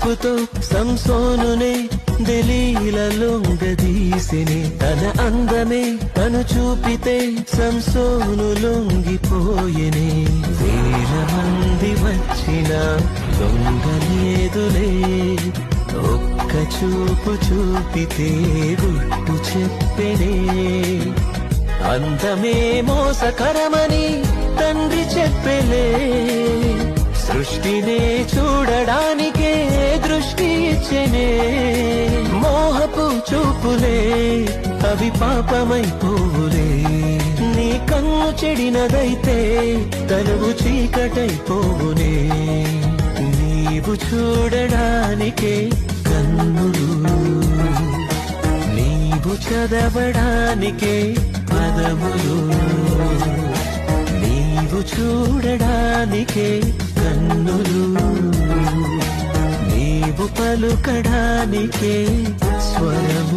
చూపుతో సంసోనునే దెలీలలొంగదీసెనే తన అందమే తను చూపితే సంసోను లొంగిపోయెనే వేల మంది వచ్చిన దొంగలేదులే ఒక్క చూపు చూపితే గుట్టు చెప్పెనే అందమే మోసకరమని తండ్రి చెప్పెలే సృష్టినే చూడడానికే దృష్టి ఇచ్చెనే మోహపు చూపులే అవి పాపమైపోవులే నీ కన్ను చెడినదైతే తనువు చీకటైపోవునే నీవు చూడడానికే కన్నులు నీవు చదవడానికే పదములు నీవు చూడడానికే కన్నులు నీవు పలుకడానికే స్వరం